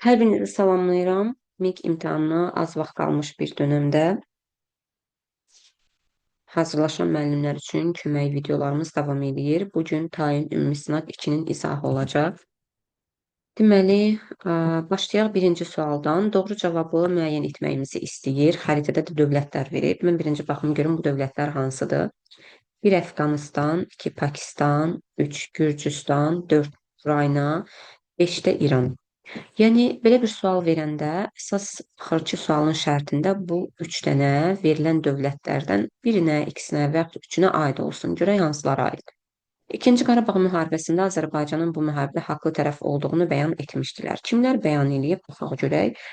Hər birinizi salamlayıram. MİQ imtahanına az vaxt qalmış bir dönəmdə hazırlaşan müəllimlər üçün kömək videolarımız davam edir. Bugün tayin ümumi sınaq 2-nin izahı olacaq. Deməli, başlayaq birinci sualdan. Doğru cavabı müəyyən etməyimizi istəyir. Xəritədə də dövlətlər verib. Mən birinci baxım görüm bu dövlətlər hansıdır. 1 Əfqanıstan, 2 Pakistan, 3 Gürcüstan, 4 Ukrayna, 5 də İran. Yəni, belə bir sual verəndə əsas baxır ki, sualın şərtində bu 3 dənə verilən dövlətlərdən birinə, ikisinə və yaxud üçünə aid olsun. Görək hansılara aid. İkinci Qarabağ müharibəsində Azərbaycanın bu müharibədə haqlı tərəf olduğunu bəyan etmişdilər. Kimlər bəyan eləyib? Baxaq görək.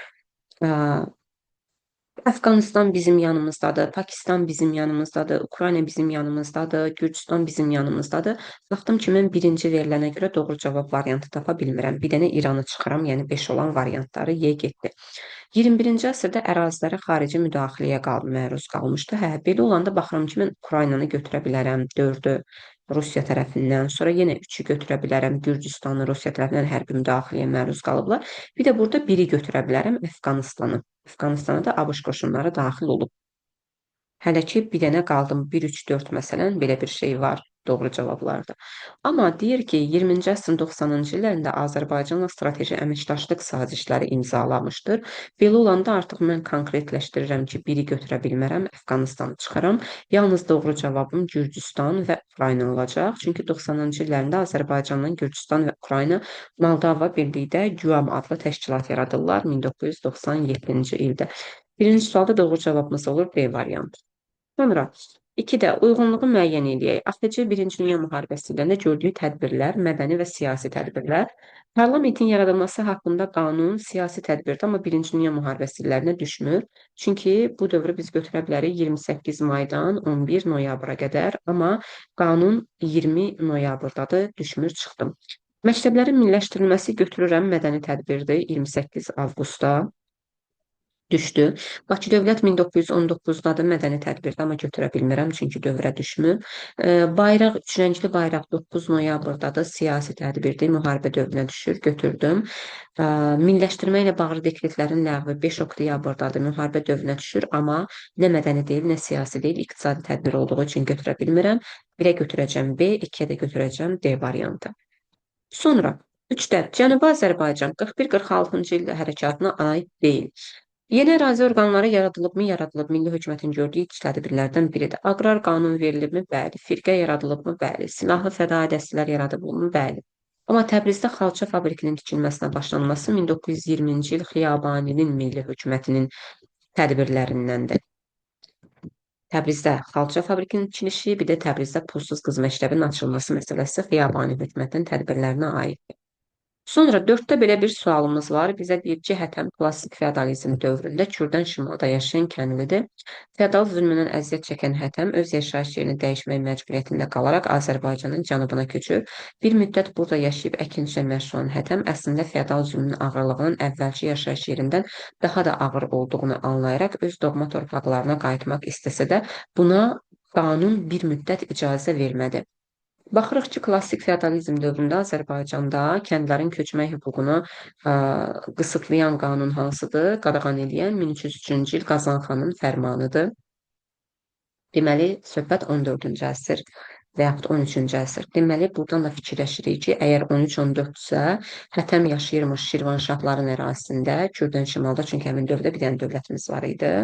Əfqanıstan bizim yanımızdadır, Pakistan bizim yanımızdadır, Ukrayna bizim yanımızdadır, Gürcüstan bizim yanımızdadır. Baxdım ki, mən birinci verilənə görə doğru cavab variantı tapa bilmirəm. Bir dənə İranı çıxaram, yəni 5 olan variantları Y getdi. 21-ci əsrdə ərazilərə xarici müdaxiləyə məruz qalmışdı. Hə, belə olanda baxıram ki, mən Ukraynanı götürə bilərəm, 4-ü Rusiya tərəfindən, sonra yenə 3-ü götürə bilərəm, Gürcüstanı Rusiya tərəfindən hərbi müdaxiləyə məruz qalıblar. Bir də burada 1-i götürə bilərəm, Əfqanistanı. Əfqanistana da ABŞ qoşunları daxil olub. Hələ ki, bir dənə qaldım. 1, 3, 4 məsələn, belə bir şey var doğru cavablarda. Amma deyir ki, 20-ci əsrin 90-cı illərində Azərbaycanla strateji əməkdaşlıq sazişləri imzalamışdır. Belə olanda artıq mən konkretləşdirirəm ki, biri götürə bilmərəm, Əfqanistanı çıxaram. Yalnız doğru cavabım Gürcüstan və Ukrayna olacaq. Çünki 90-cı illərində Azərbaycanla Gürcüstan və Ukrayna Moldova birlikdə GÜAM adlı təşkilat yaradırlar 1997-ci ildə. Birinci sualda doğru cavabımız olur D variantı. Sonra 2-də uyğunluğu müəyyən eləyək. AXC Birinci Dünya müharibəsi illərində gördüyü tədbirlər, mədəni və siyasi tədbirlər. Parlamentin yaradılması haqqında qanun siyasi tədbirdir, amma Birinci Dünya müharibəsi illərinə düşmür. Çünki bu dövrü biz götürə bilərik 28 maydan 11 noyabra qədər, amma qanun 20 noyabrdadır, düşmür, çıxdım. Məktəblərin milliləşdirilməsi götürürəm mədəni tədbirdir 28 avqustda. Düşdü. Bakı Dövlət 1919-dadır mədəni tədbirdə, amma götürə bilmirəm, çünki dövrə düşmür. Bayraq, üç rəngli bayraq 9 noyabrdadır, siyasi tədbirdir, müharibə dövrünə düşür, götürdüm. Milliləşdirmə ilə bağlı dekretlərin ləğvi 5 oktyabrdadır, müharibə dövrünə düşür, amma nə mədəni deyil, nə siyasi deyil, iqtisadi tədbir olduğu üçün götürə bilmirəm. 1-ə götürəcəm B, 2-yə də götürəcəm D variantı. Sonra 3-də Cənubi Azərbaycan 41-46-cı ildə hərəkatına aid deyil. Yeni ərazi orqanları yaradılıbmı? Yaradılıb. Milli hökumətin gördüyü ilk tədbirlərdən biridir. Aqrar qanun verilibmi? Bəli. Firqə yaradılıbmı? Bəli. Silahlı fədai dəstələr yaradılıbmı? Bəli. Amma Təbrizdə xalça fabrikinin tikilməsinə başlanması 1920-ci il Xiyabaninin milli hökumətinin tədbirlərindəndir. Təbrizdə xalça fabrikinin tikilişi, bir də Təbrizdə pulsuz qız məktəbinin açılması məsələsi Xiyabani hökumətinin tədbirlərinə aiddir. Sonra 4-də belə bir sualımız var. Bizə deyir ki, Hətəm klassik feodalizm dövründə Kürdən şimalda yaşayan kəndlidir. Feodal zülmündən əziyyət çəkən Hətəm öz yaşayış yerini dəyişmək məcburiyyətində qalaraq Azərbaycanın cənubuna köçür. Bir müddət burada yaşayıb əkinçilə məşğul olan Hətəm əslində feodal zülmün ağırlığının əvvəlki yaşayış yerindən daha da ağır olduğunu anlayaraq öz doğma torpaqlarına qayıtmaq istəsə də buna qanun bir müddət icazə vermədi. Baxırıq ki, klassik feodalizm dövründə Azərbaycanda kəndlərin köçmək hüququnu qısıtlayan qanun hansıdır? Qadağan edən 1303-cü il Qazanxanın fərmanıdır. Deməli, söhbət 14-cü əsr və yaxud 13-cü əsr. Deməli, buradan da fikirləşirik ki, əgər 13-14-sə, Hətəm yaşayırmış Şirvanşahların ərazisində, Kürdən şimalda, çünki həmin dövrdə bir dənə dövlətimiz var idi.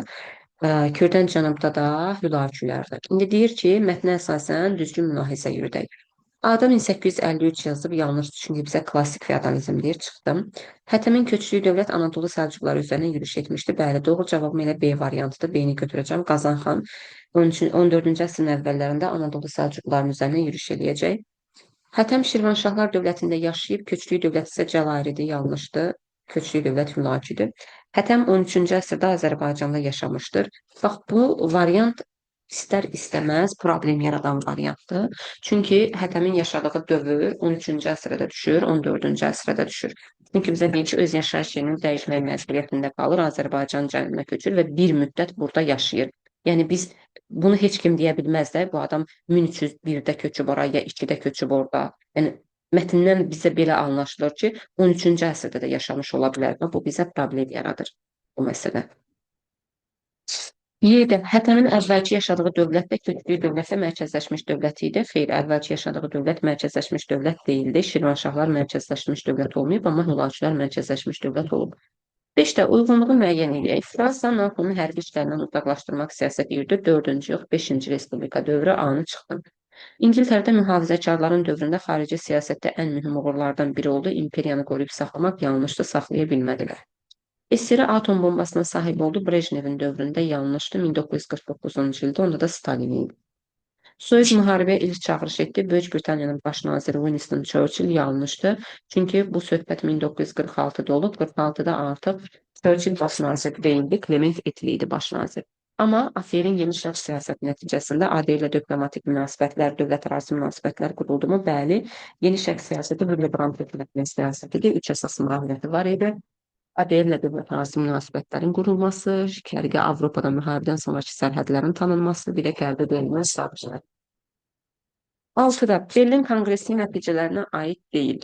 Kürdən cənubda da Hülakülərdir. İndi deyir ki, mətnə əsasən düzgün mülahizə yürüdək. A-da 1853 yazıb, yanlış, çünki bizə klassik feodalizm deyir, çıxdım. Hətəmin köçdüyü dövlət Anadolu Səlcuqları üzərinə yürüş etmişdi. Bəli, doğru cavabım elə B variantıdır. B-ni götürəcəm. Qazanxan 14-cü əsrin əvvəllərində Anadolu Səlcuqlarının üzərinə yürüş eləyəcək. Hətəm Şirvanşahlar dövlətində yaşayıb, köçdüyü dövlət isə Cəlairidir, yanlışdır. Köçdüyü dövlət Hülakidir. Hətəm 13-cü əsrdə Azərbaycanda yaşamışdır. Bax, bu variant istər-istəməz problem yaradan variantdır. Çünki Hətəmin yaşadığı dövr 13-cü əsrə də düşür, 14-cü əsrə də düşür. Çünki bizə deyir ki, öz yaşayış yerini dəyişmək məcburiyyətində qalır, Azərbaycan cənubuna köçür və bir müddət burada yaşayır. Yəni biz bunu heç kim deyə bilməz də, bu adam 1301-də köçüb oraya, ya 2-də köçüb orada. Yəni Mətndən bizə belə anlaşılır ki, 13-cü əsrdə də yaşamış ola bilər və bu bizə problem yaradır bu məsələ. Y-də Xətəmin əvvəlki yaşadığı dövlətdə köçdüyü dövlətdə mərkəzləşmiş dövlət idi. Xeyr, əvvəlki yaşadığı dövlət mərkəzləşmiş dövlət deyildi. Şirvanşahlar mərkəzləşmiş dövlət olmayıb, amma Hülakülər mərkəzləşmiş dövlət olub. 5-də uyğunluğu müəyyən edək. Fransa Napoleonu hərbi işlərindən uzaqlaşdırmaq siyasəti yürüdü. 4-cü yox, 5-ci Respublika dövrü anı çıxdı. İngiltərədə mühafizəkarların dövründə xarici siyasətdə ən mühüm uğurlardan biri oldu. İmperiyanı qoruyub saxlamaq yanlışdı, saxlaya bilmədilər. SSR atom bombasına sahib oldu. Brejnevin dövründə yanlışdı. 1949-cu ildə, onda da Stalin idi. Soyuq müharibəyə ilk çağırış etdi. Böyük Britaniyanın baş naziri Winston Churchill yanlışdı. Çünki bu söhbət 1946-da olub. 46-da artıq Churchill baş nazir deyildi. Clement Attlee idi baş nazir. Amma ASEAN yeni şərq siyasəti nəticəsində AD ilə diplomatik münasibətlər, dövlətlərarası münasibətlər quruldu mu? Bəli, yeni şərq siyasəti Willy Brandt hökumətinin siyasətidir. 3 əsas mahiyyəti var idi. ADL-lə dövlətlərarası münasibətlərin qurulması, Şərqi Avropada müharibədən sonraki sərhədlərin tanınması, bir də Qərbi Berlin münasibətləri. 6-da Berlin Konqresinin nəticələrinə aid deyil.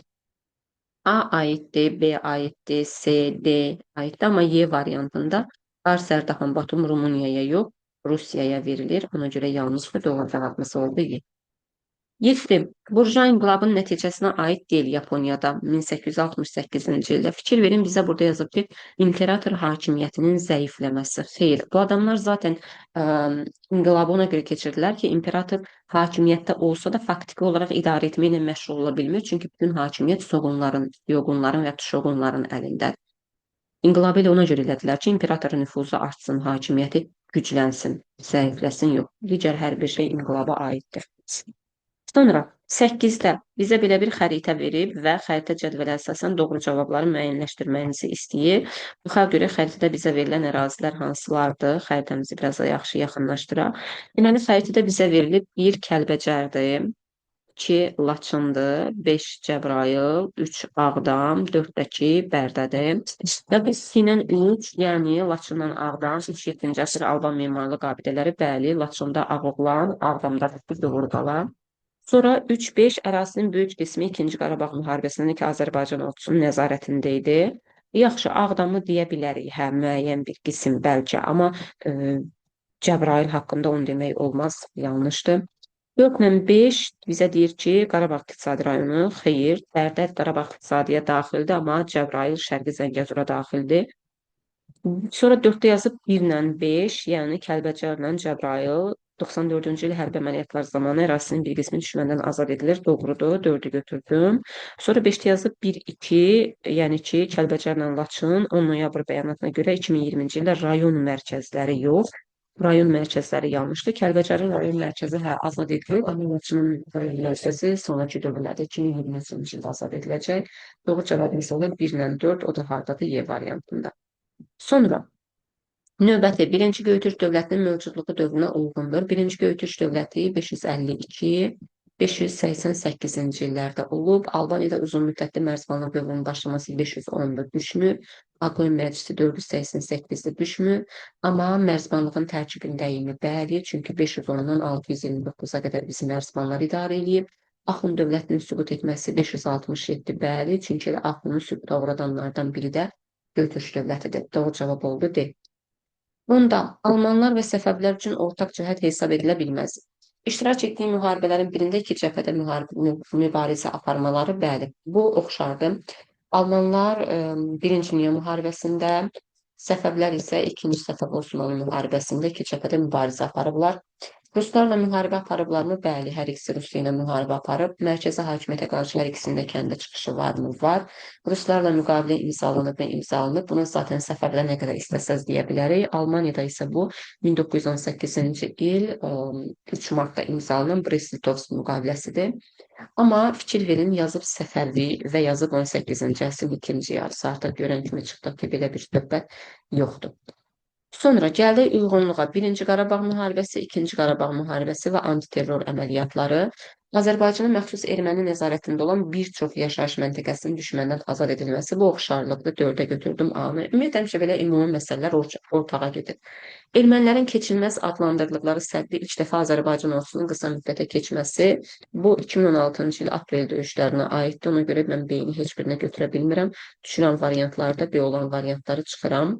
A aiddir, B aiddir, C, D aiddir, amma Y variantında Fars Sərdaxan Batum Rumuniyaya yox, Rusiyaya verilir. Ona görə yanlışdır, doğru cavabımız oldu Y. 7. Burjuan inqilabının nəticəsinə aid deyil Yaponiyada 1868-ci ildə. Fikir verin, bizə burada yazıb ki, imperator hakimiyyətinin zəifləməsi. Xeyr, bu adamlar zaten inqilabı ona görə keçirdilər ki, imperator hakimiyyətdə olsa da faktiki olaraq idarə etməklə məşğul ola bilmir. Çünki bütün hakimiyyət soğunların, yoğunların və şoğunların əlindədir. İnqilabı elə ona görə elədilər ki, imperatorun nüfuzu artsın, hakimiyyəti güclənsin, zəifləsin, yox. Digər hər bir şey inqilaba aiddir. Sonra 8-də bizə belə bir xəritə verib və xəritə cədvələ əsasən doğru cavabları müəyyənləşdirməyinizi istəyir. Buna görə xəritədə bizə verilən ərazilər hansılardır? Xəritəmizi biraz da yaxşı yaxınlaşdıraq. Deməli, xəritədə bizə verilib 1 Kəlbəcərdir, 2 Laçındır, 5 Cəbrayıl, 3 Ağdam, 4-dəki Bərdədir. Və biz 2-lə 3, yəni Laçından Ağdam, 3-7-ci əsr Alban memarlıq abidələri, bəli, Laçında Ağoğlan, Ağdamda Doğruqala. Sonra 3-5 ərazinin böyük qismi 2-ci Qarabağ müharibəsində ki, Azərbaycan ordusunun nəzarətində idi. Yaxşı, Ağdamı deyə bilərik, hə, müəyyən bir qism bəlkə, amma Cəbrayıl haqqında onu demək olmaz, yanlışdır. 4-lə 5 bizə deyir ki, Qarabağ iqtisadi rayonu, xeyr, Bərdə Qarabağ iqtisadiyə daxildir, amma Cəbrayıl Şərqi Zəngəzura daxildir. Sonra 4-də yazıb 1-lə 5, yəni Kəlbəcərlə Cəbrayıl 94-cü il hərbi əməliyyatlar zamanı ərazisinin bir qismi düşməndən azad edilir. Doğrudur, 4-ü götürdüm. Sonra 5-də yazıb 1-2, yəni ki, Kəlbəcərlə Laçın 10 noyabr bəyanatına görə 2020-ci ildə rayon mərkəzləri yox, rayon mərkəzləri yanlışdır. Kəlbəcərin rayon mərkəzi hə, azad edilir, amma Laçının rayon mərkəzi sonraki dövrlərdə 2023-cü ildə azad ediləcək. Doğru cavabımız olur 1-lə 4, o da hardadır? Y variantında. Sonra növbəti 1-ci Göytürk dövlətinin mövcudluğu dövrünə uyğundur. 1-ci Göytürk dövləti 552, 588-ci illərdə olub. Albaniyada uzun müddətli mərzbanlıq dövrünün başlaması 510-da düşmür. Aqoy Məclisi 488-də düşmür. Amma mərzbanlığın tərkibindəyimi bəli, çünki 510-dan 629-a qədər bizim mərzbanlar idarə edib. Axund dövlətinin süqut etməsi 567 bəli, çünki elə Axundun süquta uğradanlardan biri də Göytürk dövlətidir. Doğru cavab oldu D. Onda Almanlar və Səfəvilər üçün ortaq cəhət hesab edilə bilməz. İştirak etdiyi müharibələrin birində iki cəbhədə mübarizə aparmaları, bəli, bu oxşardı. Almanlar 1-ci Dünya müharibəsində, Səfəvilər isə 2-ci Səfəv Osmanlı müharibəsində iki cəbhədə mübarizə aparıblar. Ruslarla müharibə aparıblarmı? Bəli, hər ikisi Rusiya ilə müharibə aparıb. Mərkəzi hakimiyyətə qarşı hər ikisində kəndə çıxışı varmı? Var. Ruslarla müqavilə imzalanıb və imzalanıb. Buna zaten Səfəvlərə nə qədər istəsəz deyə bilərik. Almaniyada isə bu 1918-ci il 3 martda imzalanan Brest-Litovsk müqaviləsidir. Amma fikir verin, yazıb Səfəvi və yazıb 18-ci əsrin ikinci yarısı. Artıq görən kimi çıxdıq ki, belə bir söhbət yoxdur. Sonra gəldik uyğunluğa. Birinci Qarabağ müharibəsi, İkinci Qarabağ müharibəsi və antiterror əməliyyatları. Azərbaycana məxsus erməni nəzarətində olan bir çox yaşayış məntəqəsinin düşməndən azad edilməsi bu oxşarlıqda dördə götürdüm A-nı. Ümumiyyətlə həmişə belə ümumi məsələlər ortağa gedir. Ermənilərin keçilməz adlandırdıqları səddi ilk dəfə Azərbaycan ordusunun qısa müddətə keçməsi bu 2016-cı il aprel döyüşlərinə aiddir. Ona görə mən B-ni heç birinə götürə bilmirəm. Düşürəm variantlarda B olan variantları çıxıram.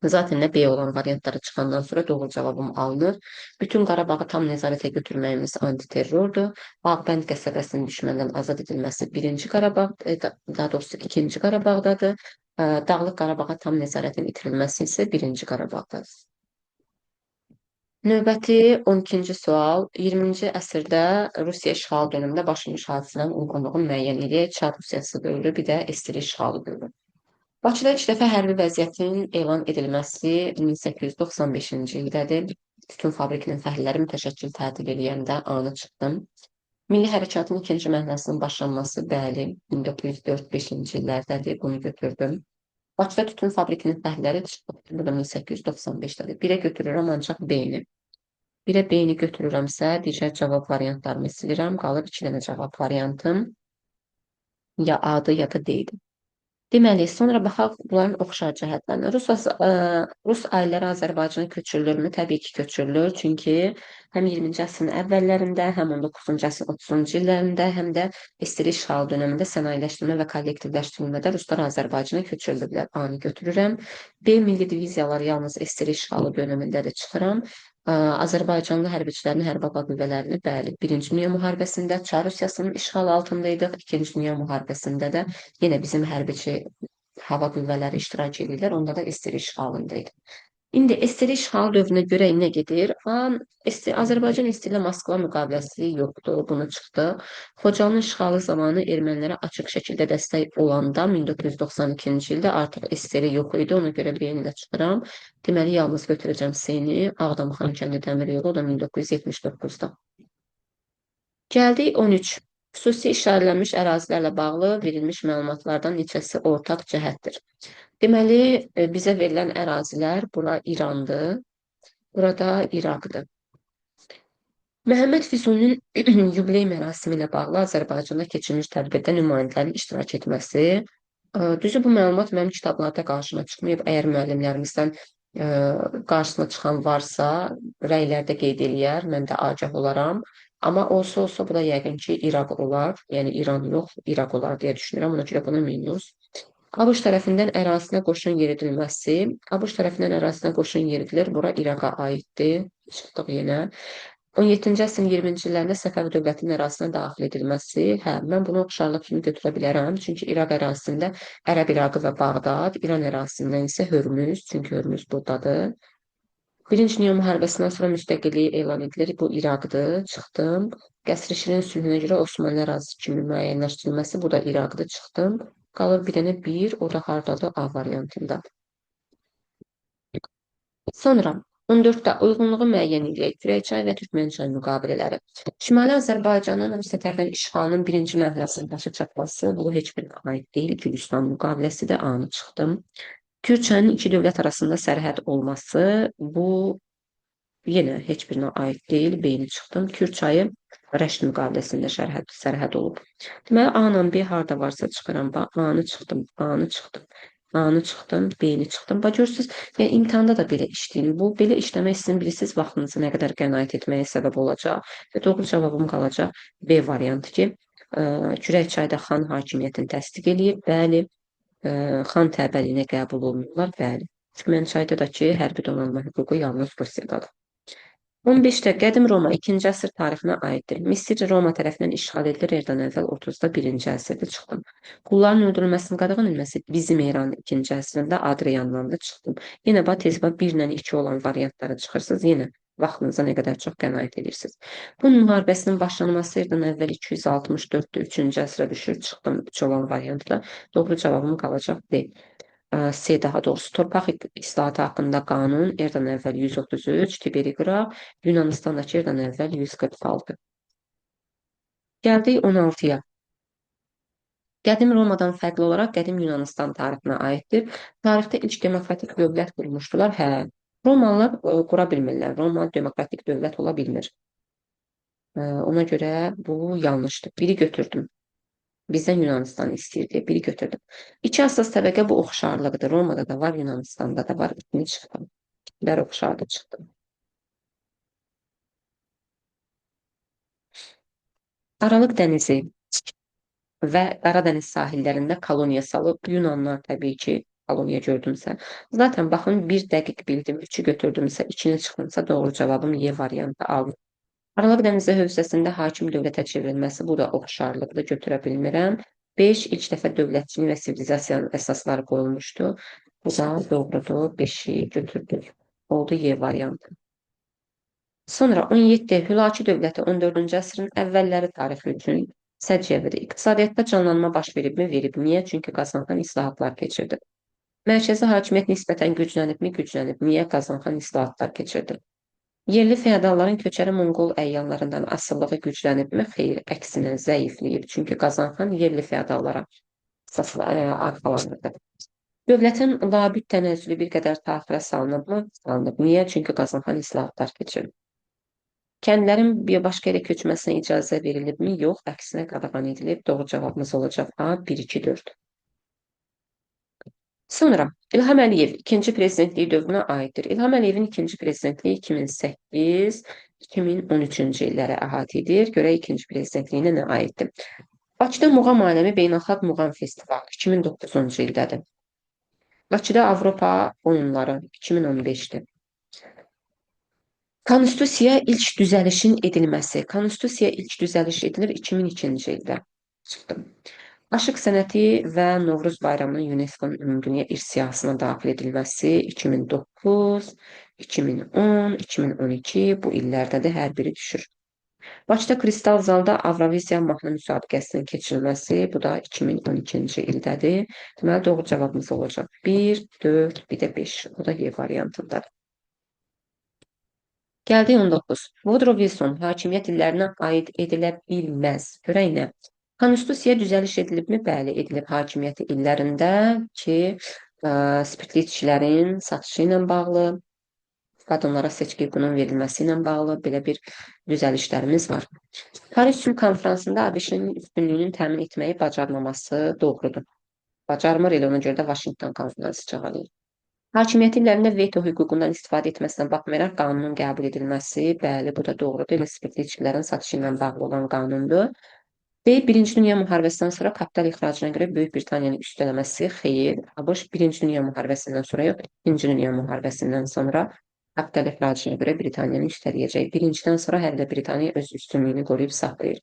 Zaten nə B olan variantları çıxandan sonra doğru cavabım alınır. Bütün Qarabağı tam nəzarətə götürməyimiz antiterrordur. Ağbənd qəsəbəsinin düşməndən azad edilməsi birinci Qarabağ, daha doğrusu ikinci Qarabağdadır. Dağlıq Qarabağa tam nəzarətin itirilməsi isə birinci Qarabağdadır. Növbəti 12-ci sual. 20-ci əsrdə Rusiya işğal dövründə baş vermiş hadisələrin uyğunluğunu müəyyən edək. Çar Rusiyası dövrü, bir də SSR işğalı dövrü. Bakıda ilk dəfə hərbi vəziyyətin elan edilməsi 1895-ci ildədir. Tütün fabrikinin fəhlələri mütəşəkkil tətil edəndə anı çıxdım. Milli hərəkatın ikinci mərhələsinin başlanması, bəli, 1904-5-ci illərdədir, bunu götürdüm. Bakıda tütün fabrikinin fəhlələri çıxdı, bu da 1895-dədir. Birə götürürəm ancaq B-ni. Birə B-ni götürürəmsə, digər cavab variantlarımı silirəm, qalır 2 dənə cavab variantım. Ya A-dır, ya da D-dir. Deməli, sonra baxaq bunların oxşar cəhətlərinə. Rus ailələri Azərbaycana köçürülürmü? Təbii ki, köçürülür. Çünki həm 20-ci əsrin əvvəllərində, həm 19-cu əsrin 30-cu illərində, həm də SSR işğal dövründə sənayeləşdirmə və kollektivləşdirilmədə ruslar Azərbaycana köçürülüblər. A-nı götürürəm. B milli diviziyalar yalnız SSR işğalı dövründə də çıxıram. Azərbaycanlı hərbiçilərin hərbi hava qüvvələrini, bəli, Birinci Dünya müharibəsində Çar Rusiyasının işğalı altındaydıq. İkinci Dünya müharibəsində də yenə bizim hərbiçi hava qüvvələri iştirak edirlər. Onda da SSR işğalındaydı. İndi SSR işğal dövrünə görə nə gedir? Azərbaycan SSR ilə Moskva müqaviləsi yoxdur. Bunu çıxdı. Xocalının işğalı zamanı ermənilərə açıq şəkildə dəstək olanda 1992-ci ildə artıq SSR yox idi. Ona görə B-ni də çıxıram. Deməli, yalnız götürəcəm C-ni. Ağdam Xankəndi dəmir yolu, o da 1979-da. Gəldik 13. Xüsusi işarələnmiş ərazilərlə bağlı verilmiş məlumatlardan neçəsi ortaq cəhətdir? Deməli, bizə verilən ərazilər bura İrandır, burada İraqdır. Məhəmməd Füzulinin yubiley mərasimi ilə bağlı Azərbaycanda keçirilmiş tədbirdə nümayəndələrin iştirak etməsi. Düzü bu məlumat mənim kitablarda qarşıma çıxmayıb. Əgər müəllimlərimizdən qarşısına çıxan varsa, rəylərdə qeyd eləyər, mən də agah olaram. Amma olsa bu da yəqin ki, İraq olar. Yəni İran yox, İraq olar deyə düşünürəm. Ona görə buna minus. ABŞ tərəfindən ərazisinə qoşun yeridilməsi. ABŞ tərəfindən ərazisinə qoşun yeridilir. Bura İraqa aiddir. Çıxdıq yenə. 17-ci əsrin 20-ci illərində Səfəvi dövlətinin ərazisinə daxil edilməsi. Hə, mən bunu oxşarlıq kimi götürə bilərəm. Çünki İraq ərazisində Ərəb İraqı və Bağdad, İran ərazisindən isə Hörmüz, çünki Hörmüz buradadır. Birinci Dünya müharibəsindən sonra müstəqilliyi elan edilir. Bu İraqdır. Çıxdım. Qəsr-i Şirin sülhünə görə Osmanlı ərazisi kimi müəyyənləşdirilməsi. Bu da İraqdır. Çıxdım. Qalır bir dənə 1, o da hardadır? A variantında. Sonra 14-də uyğunluğu müəyyən edək. Kürəkçay və Türkmənçay müqavilələri. Şimali Azərbaycanın Rusiya tərəfindən işğalının birinci mərhələsinin başa çatması, bu heç bir aid deyil. Gülüstan müqaviləsi də anı çıxdım. Kürçayın iki dövlət arasında sərhəd olması, bu yenə heç birinə aid deyil. B-ni çıxdım. Kürçayı Rəşd müqaviləsində sərhəd olub. Deməli, A-la B harda varsa çıxıram. A-nı çıxdım, A-nı çıxdım. A-nı çıxdım, B-ni çıxdım. Bax, görürsünüz, yəni imtahanda da belə işləyir. Bu, belə işləmək sizin bilirsiniz, vaxtınızı nə qədər qənaət etməyə səbəb olacaq. Və doğru cavabım qalacaq B variantı ki, Kürəkçayda xan hakimiyyətini təsdiq eləyib, bəli. Xan təbəliyinə qəbul olunurlar, bəli. Türkmənçayda da ki, hərbi donanma hüququ yalnız Rusiyadadır. 15-də Qədim Roma 2-ci əsr tarixinə aiddir. Misir Roma tərəfindən işğal edilir. Eradan əvvəl 30-da 1-ci əsrdə çıxdım. Qulların öldürülməsinin qadağan edilməsi bizim İranın 2-ci əsrində Adriandan da çıxdım. Yenə tezbə 1 ilə 2 olan variantlara çıxırsınız. Yenə vaxtınıza nə qədər çox qənaət edirsiniz. Bunun müharibəsinin başlanması Eradan əvvəl 264-də 3-cü əsrə düşür. Çıxdım 3 olan variantla. Doğru cavabım qalacaq D. C daha doğrusu torpaq islahatı haqqında qanun Eradan əvvəl 133, Tiberi qıraq, Yunanistandakı Eradan əvvəl 146. Gəldik 16-ya. Qədim Romadan fərqli olaraq Qədim Yunanıstan tarixinə aiddir. Tarixdə ilk demokratik dövlət qurmuşdular. Hə, Romalılar qura bilmirlər. Roma demokratik dövlət ola bilmir. Ona görə bu yanlışdır. Biri götürdüm. Bizdən Yunanistan istəyirdi, biri götürdüm. İki əsas təbəqə bu oxşarlıqdır. Romada da var, Yunanistanda da var. İkini çıxdım. İkilər oxşardı çıxdım. Aralıq dənizi və Qaradəniz sahillərində koloniya salıb, Yunanlar təbii ki, koloniya gördümsə. Zaten baxın, bir dəqiq bildim, üçü götürdümsə, ikini çıxdımsa doğru cavabım Y variantı aldım. Aralıq dənizə hövzəsində hakim dövlətə çevrilməsi, bu da oxşarlıqdır, götürə bilmirəm. 5 ilk dəfə dövlətçiliyin və sivilizasiyanın əsasları qoyulmuşdu. Bu da doğrudur, 5-i götürdük. Oldu Y variantı. Sonra 17 Hülaki dövləti 14-cü əsrin əvvəlləri tarixi üçün səciyyəvidir. İqtisadiyyatda canlanma baş veribmi? Verib. Niyə? Çünki Qazanxan islahatlar keçirdi. Mərkəzi hakimiyyət nisbətən güclənibmi? Güclənib. Niyə? Qazanxan islahatlar keçirdi. Yerli feodalların köçəri Monqol əyanlarından asılılığı güclənibmi? Xeyr, əksinə zəifləyib. Çünki Qazanxan yerli feodallara arxalanırdı. Dövlətin labüd tənəzzülü bir qədər təxirə salınıbmı? Salınıb. Niyə? Çünki Qazanxan islahatlar keçirdi. Kəndlərin bir başqa yerə köçməsinə icazə verilibmi? Yox, əksinə qadağan edilib. Doğru cavabımız olacaq A, 1, 2, 4. Sonra İlham Əliyev ikinci prezidentliyi dövrünə aiddir. İlham Əliyevin ikinci prezidentliyi 2008-2013-cü illərə əhatə edir. Görək ikinci prezidentliyinə nə aiddir? Bakıda Muğam Aləmi Beynəlxalq Muğam Festivalı 2009-cu ildədir. Bakıda Avropa oyunları 2015-dir. Konstitusiya ilk düzəlişin edilməsi. Konstitusiya ilk düzəliş edilir 2002-ci ildə. Çıxdım. Aşıq sənəti və Novruz bayramının UNESCO-nun Ümumdünya İrs siyahısına daxil edilməsi 2009, 2010, 2012 bu illərdədir, hər biri düşür. Bakıda Kristal zalda Avroviziya mahnı müsabiqəsinin keçirilməsi, bu da 2012-ci ildədir. Deməli, doğru cavabımız olacaq 1, 4, bir də 5. Bu da Y variantındadır. Gəldi 19. Woodrow Wilson hakimiyyət illərinə aid edilə bilməz. Görək nə? Konstitusiya düzəliş edilibmi? Bəli, edilib hakimiyyəti illərində ki, spirtli içkilərin satışı ilə bağlı, qadınlara seçki hüququnun verilməsi ilə bağlı belə bir düzəlişlərimiz var. Paris Sülh Konfransında ABŞ-nin üstünlüyünün təmin etməyi bacarmaması doğrudur. Bacarmır, elə ona görə də Washington Konfransı çağırılır. Hakimiyyət illərində veto hüququndan istifadə etməsinə baxmayaraq qanunun qəbul edilməsi, bəli, bu da doğrudur. Elə spirtli içkilərin satışı ilə bağlı olan qanundur. Və Birinci Dünya müharibəsindən sonra kapital ixracına görə Böyük Britaniyanın üstələməsi, xeyr, ABŞ Birinci Dünya müharibəsindən sonra yox, İkinci Dünya müharibəsindən sonra kapital ixracına görə Britaniyanı üstələyəcək. Birincidən sonra hələ də Britaniya öz üstünlüyünü qoruyub saxlayır.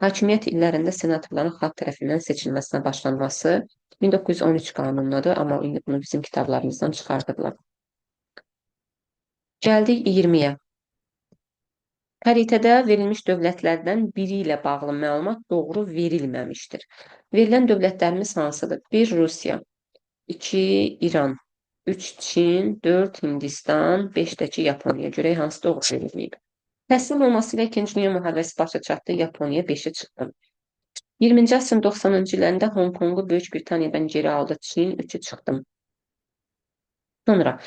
Hakimiyyət illərində senatorların xalq tərəfindən seçilməsinə başlanması 1913 qanunundadır, amma indi bunu bizim kitablarımızdan çıxardıblar. Gəldik 20-yə. Xəritədə verilmiş dövlətlərdən biri ilə bağlı məlumat doğru verilməmişdir. Verilən dövlətlərimiz hansıdır? 1. Rusiya, 2. İran, 3. Çin, 4. Hindistan, 5-dəki Yaponiya. Görək hansı doğru verilməyib. Təslim olması ilə 2-ci Dünya müharibəsi başa çatdı. Yaponiya 5-ə çıxdı. 20-ci əsrin 90-cı illərində Hong Kongu Böyük Britaniyadan geri aldı. Çin 3-ü çıxdım. Sonra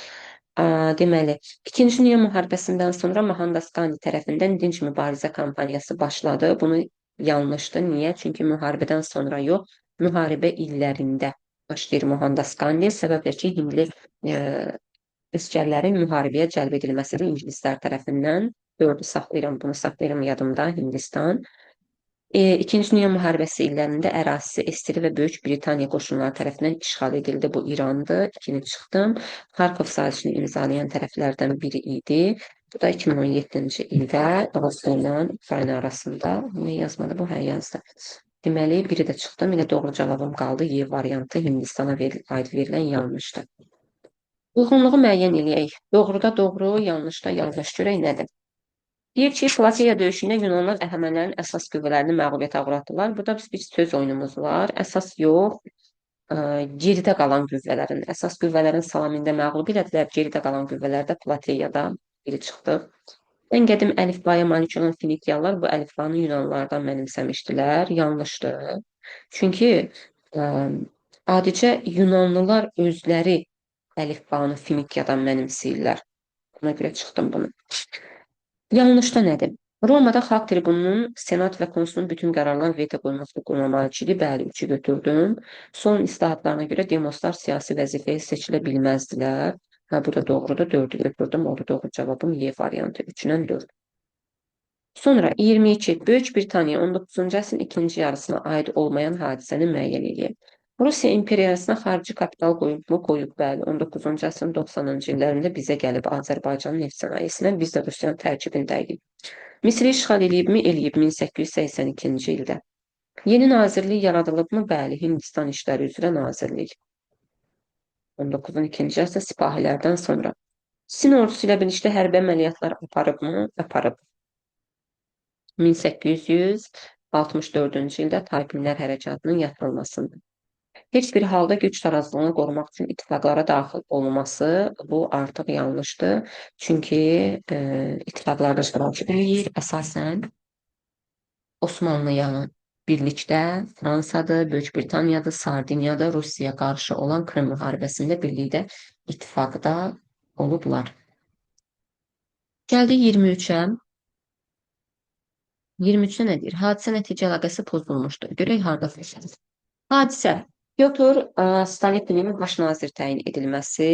deməli, 2-ci Dünya müharibəsindən sonra Mohandas Gandhi tərəfindən dinc mübarizə kampaniyası başladı. Bunu yanlışdır. Niyə? Çünki müharibədən sonra yox, müharibə illərində başlayır Mohandas Gandhi. Səbəbdir ki, hindli əsgərlərin müharibəyə cəlb edilməsidir ingilislər tərəfindən. 4-ü saxlayıram, bunu saxlayıram yadımda, Hindistan. İkinci Dünya müharibəsi illərində ərazisi Estiri və Böyük Britaniya qoşunları tərəfindən işğal edildi. Bu İrandır. 2-ni çıxdım. Xarkov sazişini imzalayan tərəflərdən biri idi. Bu da 2017-ci ildə Rusiya ilə Ukrayna arasında. Nə yazmadı bu? Hə, yazdı. Deməli, biri də çıxdım. Yenə doğru cavabım qaldı. Y variantı Hindistana aid verilən yanlışdır. Uyğunluğu müəyyən eləyək. Doğruda doğru, yanlışda yanlış. Görək nədir? Deyir ki, Plateya döyüşündə Yunanlar Əhəmənilərin əsas qüvvələrini məğlubiyyətə uğratdılar. Burada bir söz oyunumuz var. Əsas yox, geridə qalan qüvvələrin, əsas qüvvələrin Salamində məğlub elədilər. Geridə qalan qüvvələrdə Plateyada biri çıxdı. Ən qədim əlifbaya malik olan Finikiyalılar bu əlifbanı Yunanlılardan mənimsəmişdilər. Yanlışdır. Çünki ə, adicə Yunanlılar özləri əlifbanı Finikiyadan mənimsəyirlər. Buna görə çıxdım bunu. Yanlışda nədir? Romada xalq tribununun senat və konsulun bütün qərarlarına veto qoymaq hüququna malik idi. Bəli, 3-ü götürdüm. Son islahatlarına görə demoslar siyasi vəzifəyə seçilə bilməzdilər. Hə, bu da doğrudur. 4-ü götürdüm. O da doğru cavabım Y variantı. 3-dən 4. Sonra 22. Böyük Britaniya 19-cu əsrin ikinci yarısına aid olmayan hadisəni müəyyən edin. Rusiya imperiyasına xarici kapital qoyub mu? Qoyub, bəli. 19-cu əsrin 90-cı illərində bizə gəlib Azərbaycanın neft sənayesinə, biz də Rusiyanın tərkibindəydik. Misri işğal edibmi? Eləyib 1882-ci ildə. Yeni nazirlik yaradılıbmı? Bəli, Hindistan İşləri üzrə Nazirlik. 19-cu əsrdə sipahilərdən sonra. Sin ordusu ilə birlikdə hərbi əməliyyatlar aparıbmı? Aparıb. 1864-cü ildə Taybinlər hərəkatının yatırılmasında. Heç bir halda güc tarazlığını qorumaq üçün ittifaqlara daxil olunması bu artıq yanlışdır. Çünki ittifaqlarda iştirak edir. Əsasən Osmanlıya birlikdə Fransadır, Böyük Britaniyadır, Sardiniyadır, Rusiyaya qarşı olan Krım müharibəsində birlikdə ittifaqda olublar. Gəldi 23-ə. 23-də nə deyir? Hadisə nəticə əlaqəsi pozulmuşdur. Görək harda fəsil. Hadisə. Pyotr Stolypinin baş nazir təyin edilməsi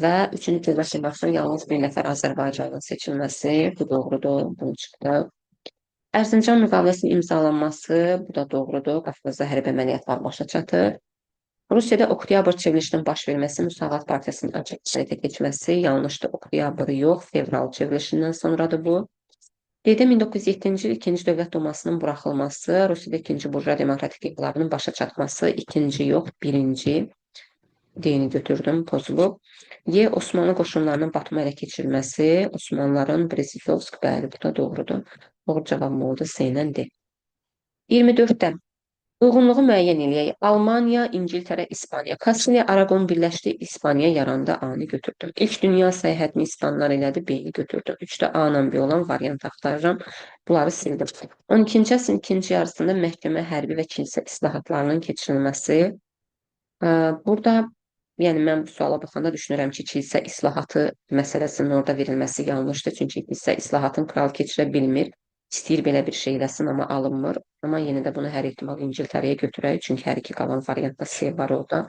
və 3-cü dövlət başçısının yalnız bir nəfər Azərbaycanın seçilməsi. Bu doğrudur. Bunu çıxdı. Ərzincan müqaviləsinin imzalanması. Bu da doğrudur. Qafqazda hərbi əməliyyatlar başa çatır. Rusiyada oktyabr çevrilişinin baş verməsi, Müsavat Partiyasının açıq həyata keçməsi yanlışdır. Oktyabr yox, fevral çevrilişindən sonradır bu. Qeyd 1907-ci il 2-ci Dövlət Dumasının buraxılması, Rusiyada 2-ci burjua demokratik inqilabının başa çatması, 2-ci yox, 1-ci D-ni götürdüm, pozulub. Y. Osmanlı qoşunlarının Batuma ələ keçirilməsi, Osmanlıların Breziltovsk, bəli, bu da doğrudur. Doğru cavabım oldu, C ilə D. 24-də. Uyğunluğu müəyyən eləyək. Almaniya, İngiltərə, İspaniya. Kastiliya, Aragon birləşdi, İspaniya yarandı. A-nı götürdüm. İlk dünya səyahətini İspanlar elədi, B-ni götürdüm. 3-də A-la B olan variant axtarıram. Bunları sildim. 12-ci əsrin ikinci yarısında məhkəmə, hərbi və kilsə islahatlarının keçirilməsi. Burada, yəni mən bu suala baxanda düşünürəm ki, kilsə islahatı məsələsinin orada verilməsi yanlışdır. Çünki kilsə islahatını kral keçirə bilmir. İstəyir belə bir şey eləsin, amma alınmır. Amma yenə də bunu hər ehtimal İngiltərəyə götürək. Çünki hər iki qalan variantda C var orada.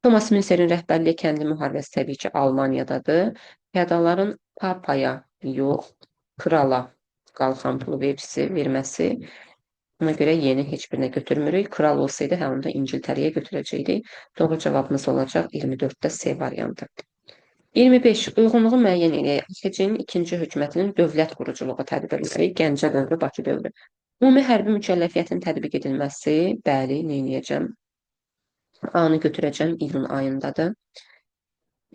Thomas Münster'in rəhbərliyi kəndi müharibəsi təbii ki, Almaniyadadır. Piyadaların papaya yox, krala qalxan pulu verməsi. Buna görə yeni heç birinə götürmürük. Kral olsaydı, hə onda İngiltərəyə götürəcəkdik. Doğru cavabımız olacaq 24-də C variantı. 25. Uyğunluğu müəyyən eləyək. AXC-nin ikinci hökumətinin dövlət quruculuğu tədbirləri, Gəncə dövrü, Bakı dövrü. Ümumi hərbi mükəlləfiyyətin tətbiq edilməsi, bəli, neyniyəcəm? A-nı götürəcəm, iyun ayındadır.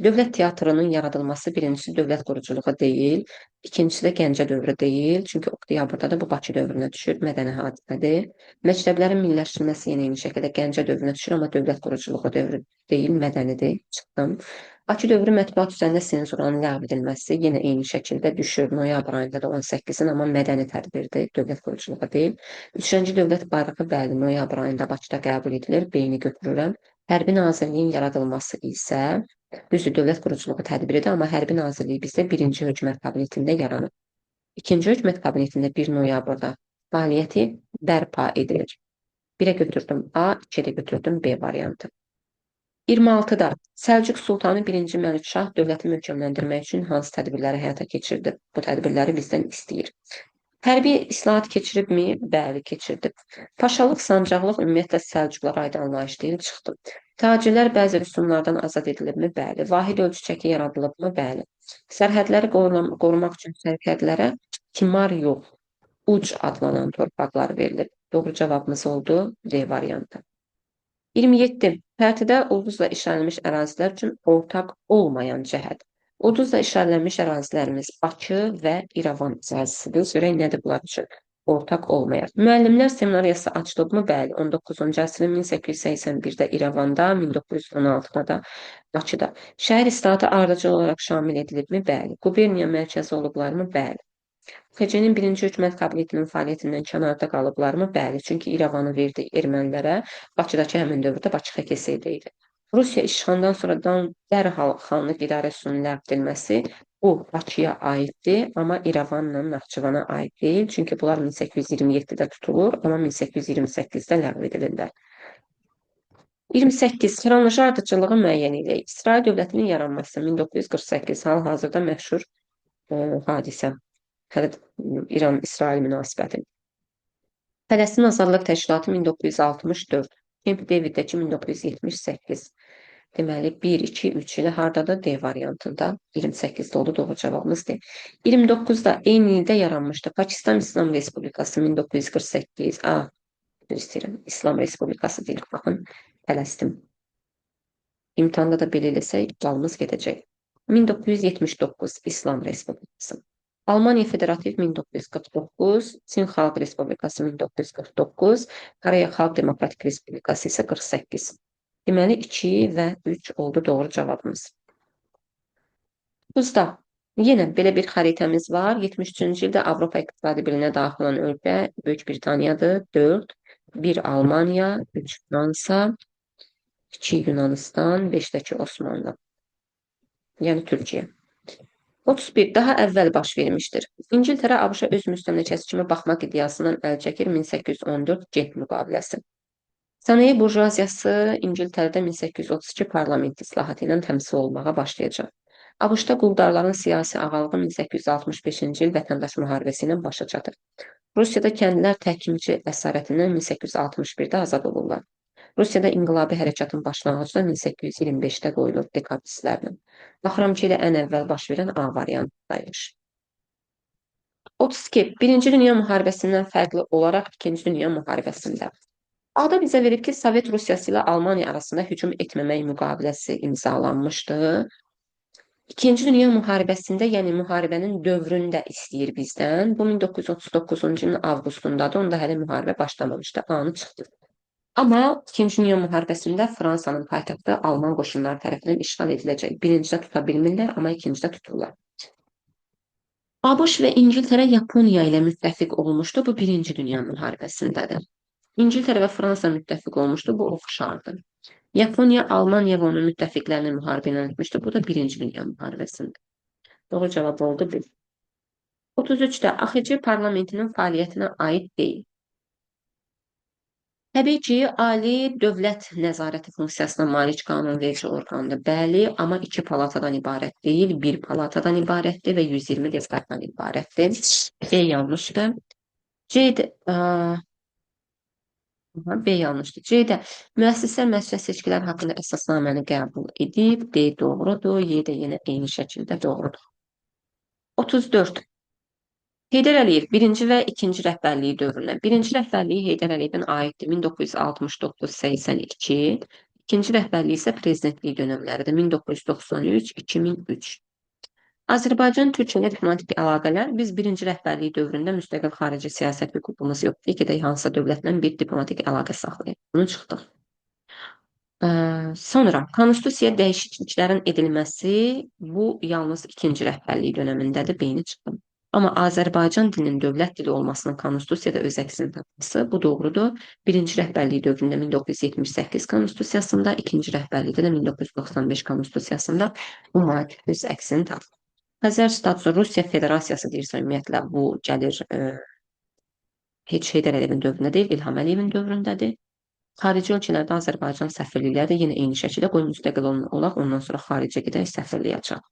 Dövlət teatrının yaradılması birincisi dövlət quruculuğu deyil, ikincisi də Gəncə dövrü deyil, çünki oktyabrda da bu Bakı dövrünə düşür, mədəni hadisədir. Məktəblərin milliləşdirilməsi yenə eyni şəkildə Gəncə dövrünə düşür, amma dövlət quruculuğu dövrü deyil, mədənidir. Çıxdım. Bakı dövrü mətbuat üzərində senzuranın ləğv edilməsi yenə eyni şəkildə düşür, noyabr ayında da 18-in, amma mədəni tədbirdir, dövlət quruculuğu deyil. 3-cü dövlət bayrağı bəli, noyabr ayında Bakıda qəbul edilir, B-ni götürürəm. Hərbi nazirliyin yaradılması isə düzdür, dövlət quruculuğu tədbiridir, amma hərbi nazirliyi bizdə 1-ci hökumət kabinetində yaranır. 2-ci hökumət kabinetində 1 noyabrda fəaliyyəti bərpa edilir. 1-ə götürdüm A, 2-də götürdüm B variantı. 26-da Səlcuq Sultanı 1-ci Məlikşah dövləti möhkəmləndirmək üçün hansı tədbirləri həyata keçirdi? Bu tədbirləri bizdən istəyir. Hərbi islahat keçiribmi? Bəli, keçirdib. Paşalıq, sancaqlıq ümumiyyətlə Səlcuqlara aid anlayış deyil, çıxdı. Tacirlər bəzi rüsumlardan azad edilibmi? Bəli. Vahid ölçü çəki yaradılıbmı? Bəli. Sərhədləri qorumaq üçün sərhədlərə timar yox, uc adlanan torpaqlar verilib. Doğru cavabımız oldu D variantı. 27. Tərtidə ulduzla işarilmiş ərazilər üçün ortaq olmayan cəhət. Ulduzla işarilənmiş ərazilərimiz Bakı və İrəvan ərazisidir. Görək nədir bunlar üçün ortaq olmayan. Müəllimlər seminariyası açılıbmı? Bəli. 19-cu əsrin 1881-də İrəvanda, 1916-da da Bakıda. Şəhər islahatı ardıcıl olaraq şamil edilibmi? Bəli. Quberniya mərkəzi olublarmı? Bəli. XC-nin birinci hökumət kabinetinin fəaliyyətindən kənarda qalıblarmı? Bəli, çünki İrəvanı verdi ermənilərə. Bakıdakı həmin dövrdə Bakı XKS-də idi. Rusiya işğalından sonra dərhal xanlıq idarə üsulunun ləğv edilməsi bu Bakıya aiddir, amma İrəvanla Naxçıvana aid deyil. Çünki bunlar 1827-də tutulur, amma 1828-də ləğv edilirlər. 28. Xronoloji ardıcıllığı müəyyən edək. İsrail dövlətinin yaranması 1948 hal-hazırda məşhur hadisə. İran-İsrail münasibəti. Fələstin Azadlıq Təşkilatı 1964. Camp David'dəki 1978. Deməli, 1, 2, 3 ilə hardadır? D variantında. 28-də oldu, doğru cavabımız D. 29-da eyni ildə yaranmışdı. Pakistan İslam Respublikası 1948. İstəyirəm. İslam Respublikası deyil. Baxın, Fələstin. İmtahanda da belə eləsək, balımız gedəcək. 1979 İslam Respublikası. Almaniya Federativ 1949, Çin Xalq Respublikası 1949, Koreya Xalq Demokratik Respublikası isə 48. Deməli, 2 və 3 oldu doğru cavabımız. 9-da yenə belə bir xəritəmiz var. 73-cü ildə Avropa İqtisadi Birliyinə daxil olan ölkə Böyük Britaniyadır. 4, 1 Almaniya, 3 Fransa, 2 Yunanistan, 5-dəki Osmanlı. Yəni Türkiyə. 31. Daha əvvəl baş vermişdir. İngiltərə ABŞ-a öz müstəmləkəsi kimi baxmaq iddiasından əl çəkir 1814 Gent müqaviləsi. Sənaye burjuaziyası İngiltərədə 1832 parlament islahatı ilə təmsil olunmağa başlayacaq. ABŞ-da quldarların siyasi ağalığı 1865-ci il vətəndaş müharibəsi ilə başa çatır. Rusiyada kəndlilər təhkimçi əsarətindən 1861-də azad olurlar. Rusiyada inqilabi hərəkatın başlanğıcı da 1825-də qoyulur dekabistlərlə. Baxıram ki, elə ən əvvəl baş verən A variantındaymış. 32. Birinci Dünya müharibəsindən fərqli olaraq İkinci Dünya müharibəsində. A-da bizə verib ki, Sovet Rusiyası ilə Almaniya arasında hücum etməmək müqaviləsi imzalanmışdı. İkinci Dünya müharibəsində, yəni müharibənin dövründə istəyir bizdən. Bu 1939-cu ilin avqustundadır, onda hələ müharibə başlamamışdı. A-nı çıxdı. Amma İkinci Dünya müharibəsində Fransanın paytaxtı Alman qoşunları tərəfindən işğal ediləcək. Birincidə tuta bilmirlər, amma ikincidə tuturlar. ABŞ və İngiltərə Yaponiya ilə müttəfiq olmuşdu. Bu Birinci Dünya müharibəsindədir. İngiltərə və Fransa müttəfiq olmuşdu. Bu oxşardır. Yaponiya, Almaniya və onun müttəfiqlərini müharibə ilə etmişdi. Bu da Birinci Dünya müharibəsində. Doğru cavab oldu 1. 33-də AXC parlamentinin fəaliyyətinə aid deyil. Təbii ki, ali dövlət nəzarəti funksiyasına malik qanunverici orqandır. Bəli, amma 2 palatadan ibarət deyil, 1 palatadan ibarətdir və 120 deputatdan ibarətdir. B yanlışdır. B yanlışdır. C-də müəssislər məsuliyyət seçkilər haqqında əsasnaməni qəbul edib. D doğrudur. Y də yenə eyni şəkildə doğrudur. 34. Heydər Əliyev birinci və ikinci rəhbərliyi dövrünə. Birinci rəhbərliyi Heydər Əliyevin aiddir 1969-82. İkinci rəhbərliyi isə prezidentlik dönəmləridir 1993-2003. Azərbaycan Türkiyə ilə diplomatik əlaqələr. Biz birinci rəhbərliyi dövründə müstəqil xarici siyasət hüququmuz yoxdur. Gedək hansısa dövlətlə bir diplomatik əlaqə saxlayaq. Bunu çıxdıq. Sonra konstitusiya dəyişikliklərin edilməsi bu yalnız ikinci rəhbərliyi dönəmindədir. Beyni çıxdım. Amma Azərbaycan dilinin dövlət dili olmasının konstitusiyada öz əksini tapması bu doğrudur. Birinci rəhbərliyi dövründə 1978 konstitusiyasında, ikinci rəhbərlikdə də 1995 konstitusiyasında bu maddə öz əksini tapır. Xəzər statusu Rusiya Federasiyası deyirsə, ümumiyyətlə bu gəlir heç Heydər Əliyevin dövründə deyil, İlham Əliyevin dövründədir. Xarici ölkələrdə Azərbaycan səfirlikləri də yenə eyni şəkildə qoy müstəqil olaq, ondan sonra xaricə gedək səfirliyə açaq.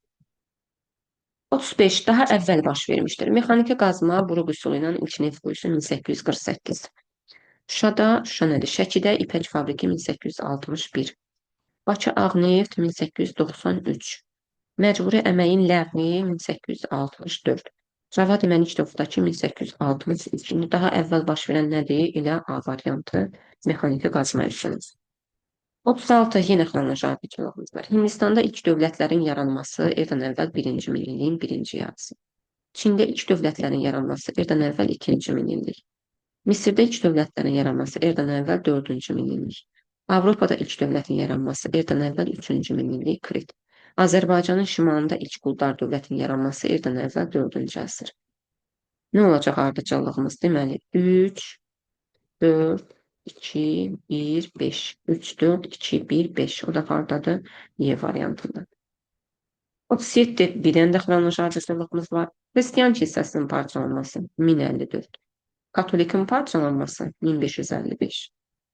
35. Daha əvvəl baş vermişdir. Mexaniki qazma buruq üsulu ilə ilk neft quyusu 1848. Şuşa nədir? Şəkidə ipək fabriki 1861. Bakı Ağ Neft 1893. Məcburi əməyin ləğvi 1864. Cavad Məlikdovdakı 1863. Daha əvvəl baş verən nədir? Elə A variantı mexaniki qazma üsulu. 36. Yenə xronoloji ardıcıllığımız var. Hindistanda ilk dövlətlərin yaranması eradan əvvəl 1-ci minilliyin 1-ci yarısı. Çində ilk dövlətlərin yaranması eradan əvvəl 2-ci minillik. Misirdə ilk dövlətlərin yaranması eradan əvvəl 4-cü minillik. Avropada ilk dövlətin yaranması eradan əvvəl 3-cü minillik Krit. Azərbaycanın şimalında ilk quldar dövlətin yaranması eradan əvvəl 4-cü əsr. Nə olacaq ardıcıllığımız? Deməli, 3, 4, 2, 1, 5. 3, 4, 2, 1, 5. O da hardadır? Y variantında. 37 bir dənə də xronoloji ardıcıllığımız var. Xristian kilsəsinin parçalanması 1054. Katolikin parçalanması 1555.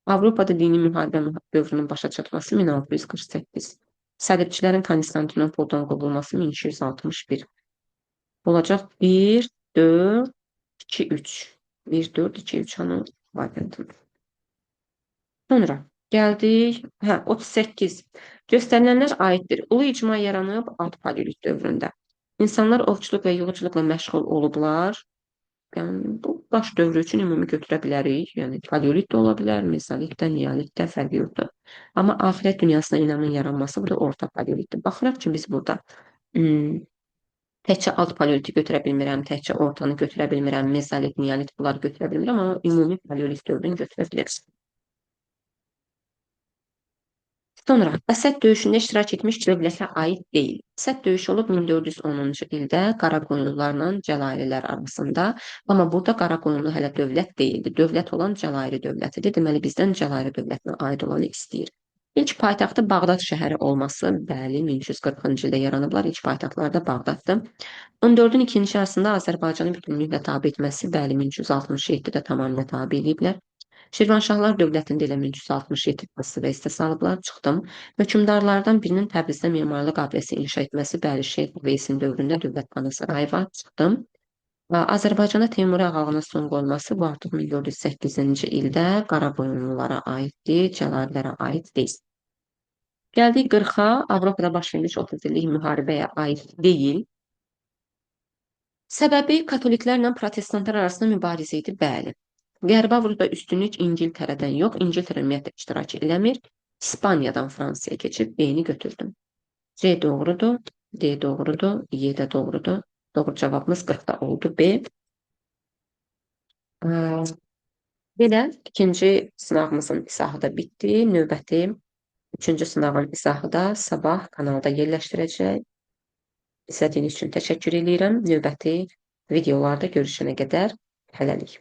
Avropada dini müharibə dövrünün başa çatması 1648. Sədrçilərin Konstantinopoldan qovulması 1261. Olacaq 1, 4, 2, 3. 1, 4, 2, 3 hanı variantı. Sonra gəldik. 38. Göstərilənlər aiddir. Ulu icma yaranıb alt paleolit dövründə. İnsanlar ovçuluq və yığıcılıqla məşğul olublar. Yəni, bu daş dövrü üçün ümumi götürə bilərik. Yəni, paleolit də ola bilər, mezolit də, neolit də, fərqi yoxdur. Amma axirət dünyasına inamın yaranması bu da orta paleolitdir. Baxıraq ki, biz burada təkcə alt paleoliti götürə bilmirəm, təkcə ortanı götürə bilmirəm, mezolit, neolit bunları götürə bilmirəm, amma ümumi paleolit dövrünü götürə biliriz. Sonra Əsəd döyüşündə iştirak etmiş dövlətə aid deyil. Əsəd döyüşü olub 1410-cu ildə Qaraqoyunlularla Cəlalilər arasında, amma burada Qaraqoyunlu hələ dövlət deyildi. Dövlət olan Cəlairi dövlətidir. Deməli, bizdən Cəlairi dövlətinə aid olanı istəyir. İlk paytaxtı Bağdad şəhəri olması, bəli, 1340-cı ildə yaranıblar. İlk paytaxtlar da Bağdaddır. 14-ün ikinci yarısında Azərbaycanı bütünlüklə tabe etməsi, bəli, 1367-də tamamilə tabe ediblər. Şirvanşahlar dövlətində elə 1367 və istehsalıblar, çıxdım. Hökmdarlardan birinin Təbrizdə memarlıq abidəsi inşa etməsi, bəli, Şeyx Uveysin dövründə dövlətxana sarayı var, çıxdım. Azərbaycanda Teymuri ağalığına son qoyulması bu artıq 1408-ci ildə Qaraqoyunlulara aiddir, Cəlalilərə aid deyil. Gəldik 40-a, Avropada baş vermiş 30 illik müharibəyə aid deyil. Səbəbi katoliklərlə protestantlar arasında mübarizə idi, bəli. Qərbi Avropada üstünlük İngiltərədən yox, İngiltərə ümumiyyətlə iştirak eləmir. İspaniyadan Fransaya keçib B-ni götürdüm. C doğrudur, D doğrudur, Y də doğrudur. Doğru cavabımız 40-da oldu, B. Belə ikinci sınavımızın izahı da bitdi. Növbəti üçüncü sınavın izahı da sabah kanalda yerləşdirəcək. İzlədiyiniz üçün təşəkkür edirəm. Növbəti videolarda görüşənə qədər hələlik.